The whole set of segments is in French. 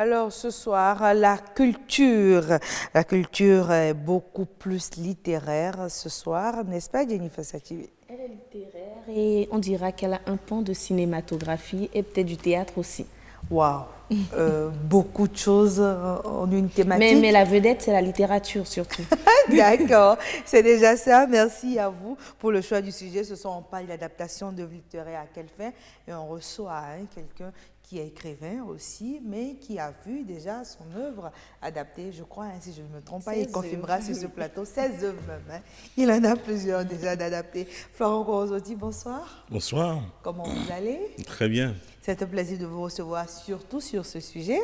Alors ce soir, la culture est beaucoup plus littéraire ce soir, n'est-ce pas Jennifer Sachivi? Elle est littéraire et on dira qu'elle a un pan de cinématographie et peut-être du théâtre aussi. Waouh, beaucoup de choses en une thématique. Mais la vedette, c'est la littérature surtout. D'accord, c'est déjà ça. Merci à vous pour le choix du sujet. Ce soir, on parle d'adaptation d'œuvres littéraires à quelle fin et on reçoit quelqu'un qui est écrivain aussi, mais qui a vu déjà son œuvre adaptée, je crois, si je ne me trompe pas, il confirmera sur ce plateau, 16 œuvres même. Il en a plusieurs déjà d'adaptées. Florent Gorozotti, bonsoir. Bonsoir. Comment vous allez? Très bien. C'est un plaisir de vous recevoir, surtout sur ce sujet.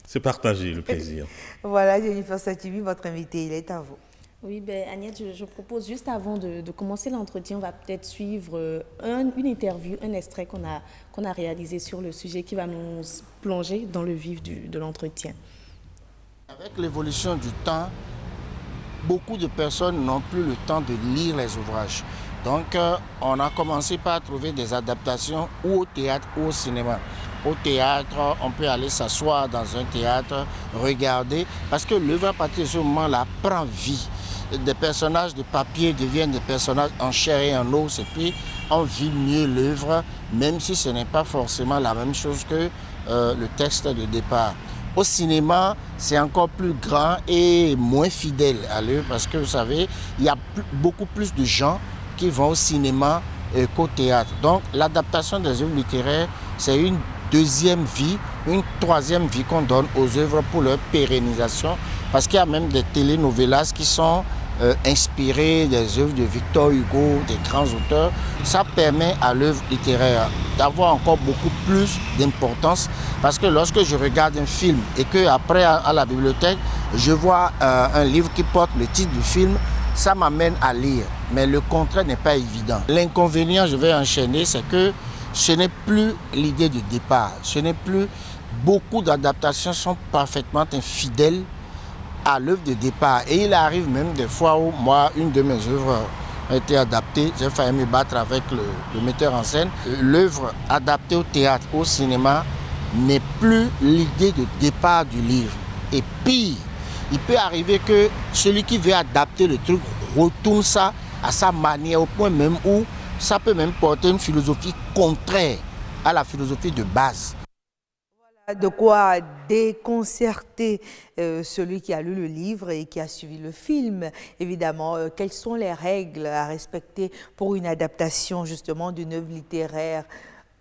C'est partagé le plaisir. Voilà, Jennifer Sachivi, votre invité, il est à vous. Oui, Agnès, je propose juste avant de commencer l'entretien, on va peut-être suivre une interview, un extrait qu'on a réalisé sur le sujet qui va nous plonger dans le vif de l'entretien. Avec l'évolution du temps, beaucoup de personnes n'ont plus le temps de lire les ouvrages. Donc, on a commencé par trouver des adaptations ou au théâtre ou au cinéma. Au théâtre, on peut aller s'asseoir dans un théâtre, regarder, parce que l'œuvre à partir de ce moment-là prend vie. Des personnages de papier deviennent des personnages en chair et en os, et puis on vit mieux l'œuvre, même si ce n'est pas forcément la même chose que le texte de départ. Au cinéma, c'est encore plus grand et moins fidèle à l'œuvre, parce que vous savez, il y a beaucoup plus de gens qui vont au cinéma qu'au théâtre. Donc l'adaptation des œuvres littéraires, c'est une deuxième vie, une troisième vie qu'on donne aux œuvres pour leur pérennisation, parce qu'il y a même des telenovelas qui sont inspirées des œuvres de Victor Hugo, des grands auteurs. Ça permet à l'œuvre littéraire d'avoir encore beaucoup plus d'importance, parce que lorsque je regarde un film et qu'après à la bibliothèque, je vois un livre qui porte le titre du film, ça m'amène à lire, mais le contraire n'est pas évident. L'inconvénient, je vais enchaîner, c'est que ce n'est plus l'idée de départ, ce n'est plus... Beaucoup d'adaptations sont parfaitement infidèles à l'œuvre de départ. Et il arrive même des fois où moi, une de mes œuvres a été adaptée, j'ai failli me battre avec le metteur en scène. L'œuvre adaptée au théâtre, au cinéma, n'est plus l'idée de départ du livre. Et pire, il peut arriver que celui qui veut adapter le truc retourne ça à sa manière, au point même où ça peut même porter une philosophie contraire à la philosophie de base. Voilà de quoi déconcerter celui qui a lu le livre et qui a suivi le film. Évidemment, quelles sont les règles à respecter pour une adaptation justement d'une œuvre littéraire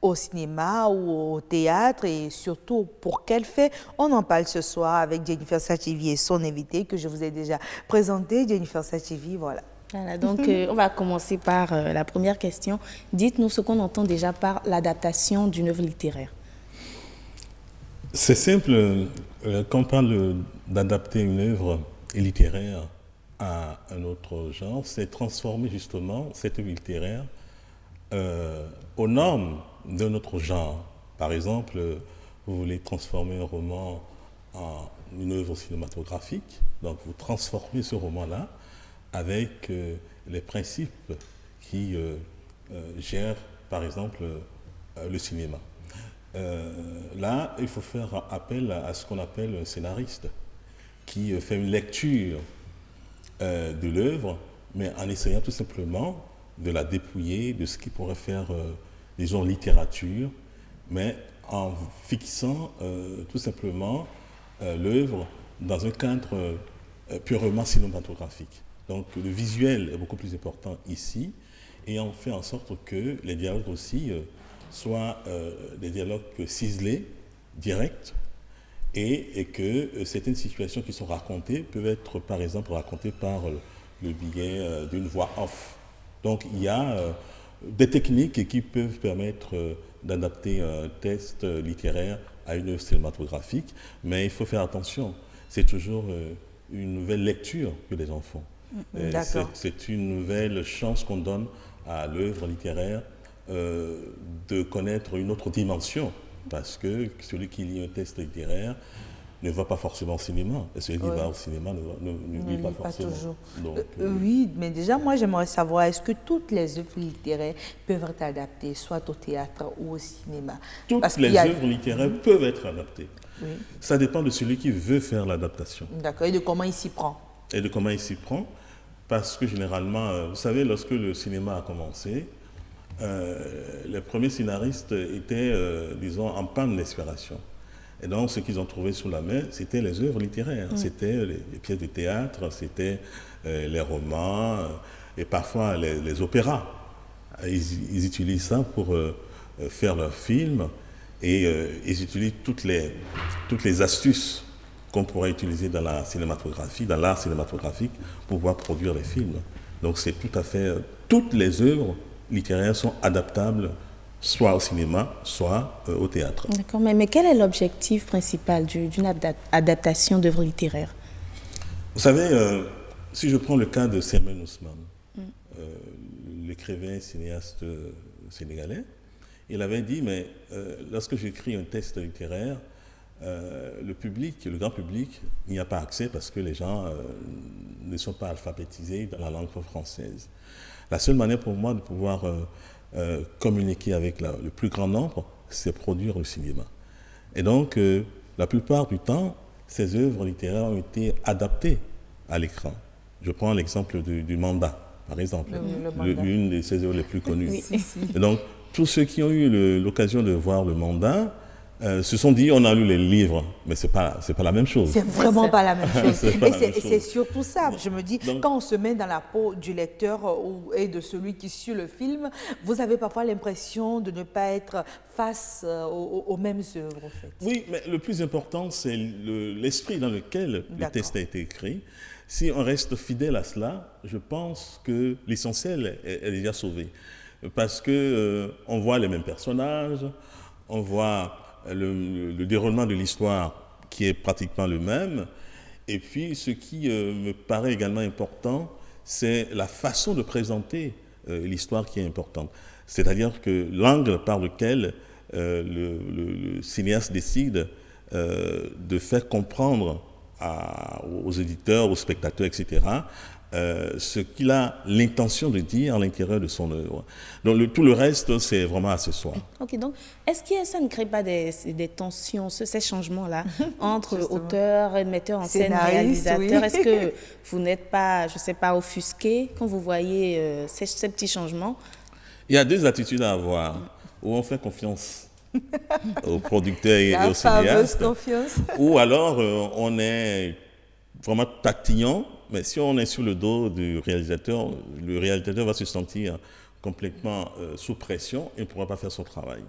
au cinéma ou au théâtre, et surtout pour quel fait? On en parle ce soir avec Jennifer Sachivi et son invité que je vous ai déjà présenté. Jennifer Sachivi, voilà. Voilà, donc on va commencer par la première question. Dites-nous ce qu'on entend déjà par l'adaptation d'une œuvre littéraire. C'est simple, quand on parle d'adapter une œuvre littéraire à un autre genre, c'est transformer justement cette œuvre littéraire aux normes d'un autre genre. Par exemple, vous voulez transformer un roman en une œuvre cinématographique, donc vous transformez ce roman-là avec les principes qui gèrent, par exemple, le cinéma. Là, il faut faire appel à ce qu'on appelle un scénariste qui fait une lecture de l'œuvre, mais en essayant tout simplement de la dépouiller de ce qui pourrait faire, disons, littérature, mais en fixant tout simplement l'œuvre dans un cadre purement cinématographique. Donc le visuel est beaucoup plus important ici, et on fait en sorte que les dialogues aussi soient des dialogues ciselés, directs, et que certaines situations qui sont racontées peuvent être par exemple racontées par le biais d'une voix off. Donc il y a des techniques qui peuvent permettre d'adapter un texte littéraire à une œuvre cinématographique, mais il faut faire attention, c'est toujours une nouvelle lecture que les gens font. C'est une nouvelle chance qu'on donne à l'œuvre littéraire de connaître une autre dimension, parce que celui qui lit un texte littéraire ne va pas forcément au cinéma, et celui qui va au cinéma ne lit pas forcément. Toujours. Donc, oui, mais déjà, moi, j'aimerais savoir, est-ce que toutes les œuvres littéraires peuvent être adaptées, soit au théâtre ou au cinéma? Toutes les œuvres littéraires peuvent être adaptées. Oui. Ça dépend de celui qui veut faire l'adaptation. D'accord. Et de comment il s'y prend. Et de comment il s'y prend. Parce que généralement, vous savez, lorsque le cinéma a commencé, les premiers scénaristes étaient, disons, en panne d'inspiration. Et donc, ce qu'ils ont trouvé sous la main, c'était les œuvres littéraires. C'était les pièces de théâtre, c'était les romans et parfois les opéras. Ils utilisent ça pour faire leurs films et ils utilisent toutes les astuces qu'on pourrait utiliser dans la cinématographie, dans l'art cinématographique, pour pouvoir produire les films. Donc, c'est tout à fait... toutes les œuvres littéraires sont adaptables soit au cinéma, soit au théâtre. D'accord, mais quel est l'objectif principal d'une adaptation d'œuvres littéraires? Vous savez, si je prends le cas de Semaine Ousmane, l'écrivain cinéaste sénégalais, il avait dit, mais lorsque j'écris un texte littéraire, le public, le grand public, il n'y a pas accès parce que les gens ne sont pas alphabétisés dans la langue française. La seule manière pour moi de pouvoir communiquer avec le plus grand nombre, c'est produire le cinéma. Et donc, la plupart du temps, ces œuvres littéraires ont été adaptées à l'écran. Je prends l'exemple du Mandat, par exemple, l'une de ces œuvres les plus connues. Oui. Et donc, tous ceux qui ont eu l'occasion de voir le Mandat se sont dit, on a lu les livres, mais c'est pas la même chose. C'est vraiment pas la même chose. C'est surtout ça. Non. Je me dis, Donc, quand on se met dans la peau du lecteur et de celui qui suit le film, vous avez parfois l'impression de ne pas être face aux mêmes œuvres, en fait. oui, mais le plus important, c'est l'esprit dans lequel le texte a été écrit. Si on reste fidèle à cela, je pense que l'essentiel est déjà sauvé. Parce que on voit les mêmes personnages, on voit le déroulement de l'histoire qui est pratiquement le même. Et puis, ce qui me paraît également important, c'est la façon de présenter l'histoire qui est importante. C'est-à-dire que l'angle par lequel le cinéaste décide de faire comprendre aux éditeurs, aux spectateurs, etc., ce qu'il a l'intention de dire à l'intérieur de son œuvre. Donc tout le reste, c'est vraiment accessoire. Ok, donc est-ce que ça ne crée pas des tensions, ces changements-là, entre auteurs, metteurs en scène, réalisateurs? Oui. Est-ce que vous n'êtes pas, je ne sais pas, offusqué quand vous voyez ces petits changements? Il y a deux attitudes à avoir, où on fait confiance aux producteurs et La aux fameuse cinéastes, confiance. ou alors on est vraiment tatillon, mais si on est sur le dos du réalisateur, le réalisateur va se sentir complètement sous pression et ne pourra pas faire son travail.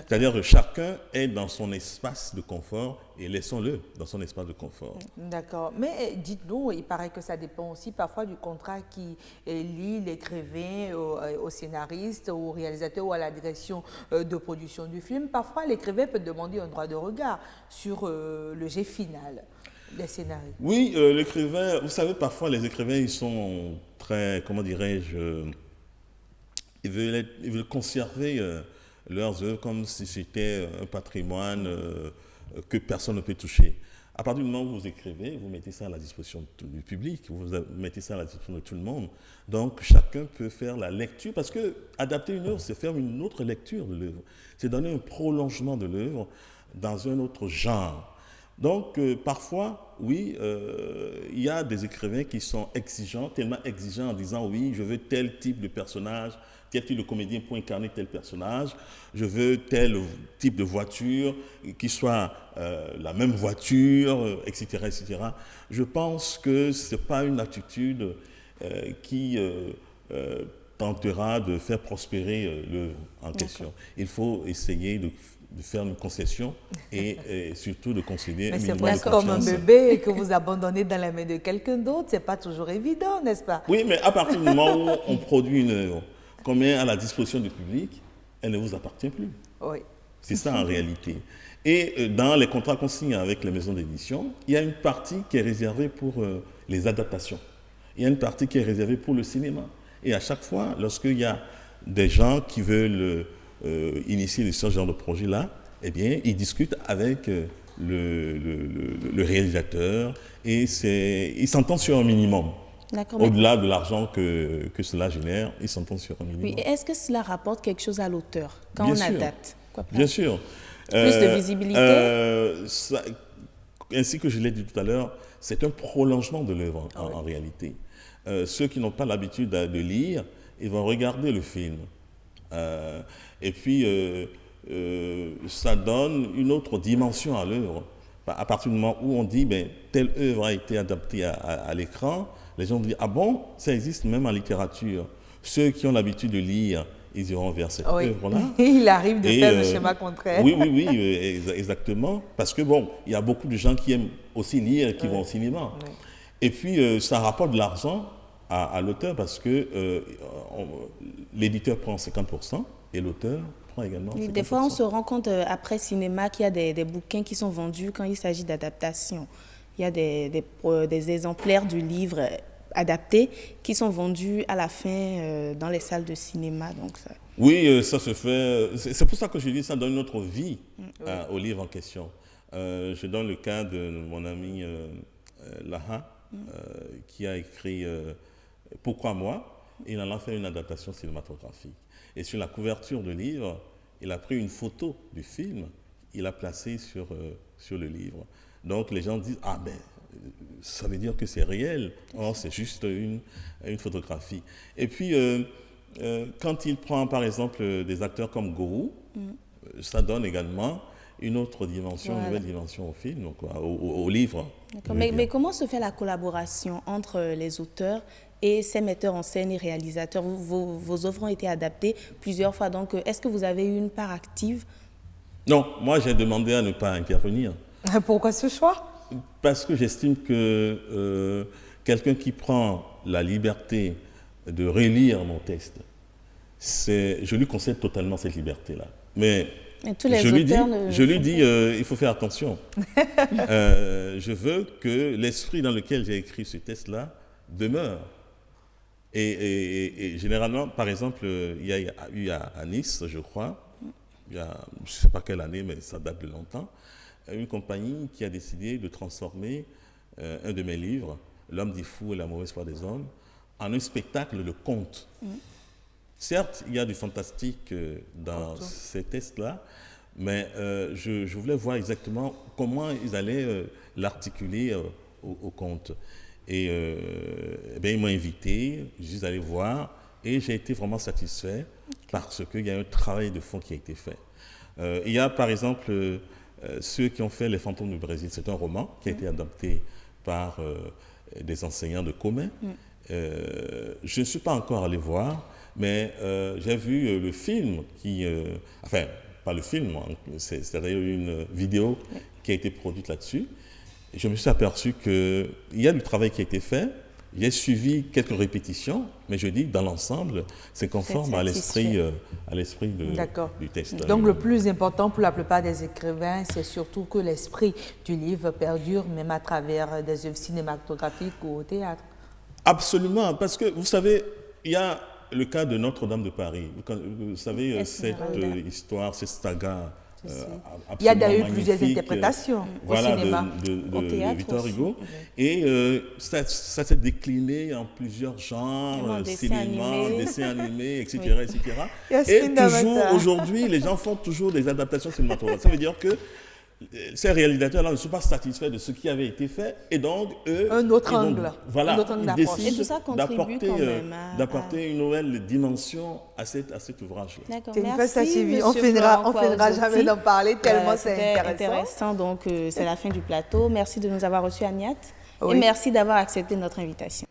C'est-à-dire que chacun est dans son espace de confort et laissons-le dans son espace de confort. D'accord. Mais dites-nous, il paraît que ça dépend aussi parfois du contrat qui lie l'écrivain au scénariste, au réalisateur ou à la direction de production du film. Parfois, l'écrivain peut demander un droit de regard sur le jet final des scénarios. Oui, l'écrivain, vous savez, parfois les écrivains, ils sont très, comment dirais-je, ils veulent conserver leurs œuvres comme si c'était un patrimoine que personne ne peut toucher. À partir du moment où vous écrivez, vous mettez ça à la disposition du public, vous mettez ça à la disposition de tout le monde. Donc, chacun peut faire la lecture, parce que adapter une œuvre, c'est faire une autre lecture de l'œuvre. C'est donner un prolongement de l'œuvre dans un autre genre. Donc, parfois, oui, il y a des écrivains qui sont exigeants, tellement exigeants en disant, oui, je veux tel type de personnage, tel type de comédien pour incarner tel personnage, je veux tel type de voiture, qui soit la même voiture, etc., etc. Je pense que ce n'est pas une attitude qui tentera de faire prospérer l'œuvre en question. Il faut essayer de faire une concession et surtout de concéder un minimum de confiance. Mais c'est comme un bébé que vous abandonnez dans la main de quelqu'un d'autre, c'est pas toujours évident, n'est-ce pas? Oui, mais à partir du moment où on produit une œuvre, qu'on met à la disposition du public, elle ne vous appartient plus. Oui. C'est ça en réalité. Et dans les contrats qu'on signe avec les maisons d'édition, il y a une partie qui est réservée pour les adaptations. Il y a une partie qui est réservée pour le cinéma. Et à chaque fois, lorsqu'il y a des gens qui veulent initier ce genre de projet-là, eh bien, ils discutent avec le réalisateur et ils s'entendent sur un minimum. Au-delà de l'argent que cela génère, ils s'entendent sur un minimum. Oui, est-ce que cela rapporte quelque chose à l'auteur quand bien on sûr. adapte? Bien sûr. Plus de visibilité. Ainsi que je l'ai dit tout à l'heure, c'est un prolongement de l'œuvre en réalité. Ceux qui n'ont pas l'habitude de lire, ils vont regarder le film. Et puis, ça donne une autre dimension à l'œuvre. À partir du moment où on dit, telle œuvre a été adaptée à l'écran, les gens disent, ah bon, ça existe même en littérature. Ceux qui ont l'habitude de lire, ils iront vers cette œuvre-là. Il arrive de faire le schéma contraire. Oui, exactement. Parce que il y a beaucoup de gens qui aiment aussi lire et qui vont au cinéma. Oui. Et puis, ça rapporte de l'argent à l'auteur parce que l'éditeur prend 50% et l'auteur prend également 50%. Des fois, on se rend compte après cinéma qu'il y a des bouquins qui sont vendus quand il s'agit d'adaptation. Il y a des exemplaires du livre adaptés qui sont vendus à la fin dans les salles de cinéma. Donc ça... Oui, ça se fait. C'est pour ça que je dis que ça donne une autre vie au livre en question. Je donne le cas de mon ami Laha, qui a écrit Pourquoi moi ? Il en a fait une adaptation cinématographique. Et sur la couverture du livre, il a pris une photo du film, il l'a placée sur le livre. Donc les gens disent, ça veut dire que c'est réel. Or, c'est juste une photographie. Et puis, quand il prend par exemple des acteurs comme Gourou, ça donne également une autre dimension, une nouvelle dimension au film, donc au livre. Mais comment se fait la collaboration entre les auteurs et ces metteurs en scène et réalisateurs? Vos œuvres ont été adaptées plusieurs fois, donc est-ce que vous avez eu une part active? Non, moi j'ai demandé à ne pas intervenir. Pourquoi ce choix? Parce que j'estime que quelqu'un qui prend la liberté de relire mon texte, je lui concède totalement cette liberté-là. Mais je lui dis, il faut faire attention. Je veux que l'esprit dans lequel j'ai écrit ce texte-là demeure. Et généralement, par exemple, il y a eu à Nice, je crois, je ne sais pas quelle année, mais ça date de longtemps, une compagnie qui a décidé de transformer un de mes livres, L'homme dit fou et la mauvaise foi des hommes, en un spectacle de conte. Certes, il y a du fantastique dans ces textes-là, mais je voulais voir exactement comment ils allaient l'articuler au conte. Et ils m'ont invité, je suis allé voir, et j'ai été vraiment satisfait parce qu'il y a un travail de fond qui a été fait. Il y a par exemple ceux qui ont fait Les Fantômes du Brésil, c'est un roman qui a été adapté par des enseignants de Comé. Je ne suis pas encore allé voir, mais j'ai vu le film pas le film, c'est une vidéo qui a été produite là-dessus. Et je me suis aperçu qu'il y a du travail qui a été fait. J'ai suivi quelques répétitions, mais je dis que dans l'ensemble, c'est conforme à l'esprit du texte. Donc le plus important pour la plupart des écrivains, c'est surtout que l'esprit du livre perdure, même à travers des œuvres cinématographiques ou au théâtre. Absolument, parce que vous savez, il y a le cas de Notre-Dame de Paris. Vous savez, cette histoire, cette saga. Il y a d'ailleurs plusieurs interprétations au cinéma, de Victor Hugo. Et ça s'est décliné en plusieurs genres, cinéma, dessins animés, etc. Et toujours, aujourd'hui, les gens font toujours des adaptations cinématographiques. Ça veut dire que ces réalisateurs-là ne sont pas satisfaits de ce qui avait été fait et donc eux... Un autre angle. Voilà, ils décident et tout ça contribue quand même d'apporter une nouvelle dimension à cet ouvrage-là. D'accord, merci. On finira jamais d'en parler tellement c'est intéressant. Donc c'est la fin du plateau. Merci de nous avoir reçus, Agnat. Oui. Et merci d'avoir accepté notre invitation.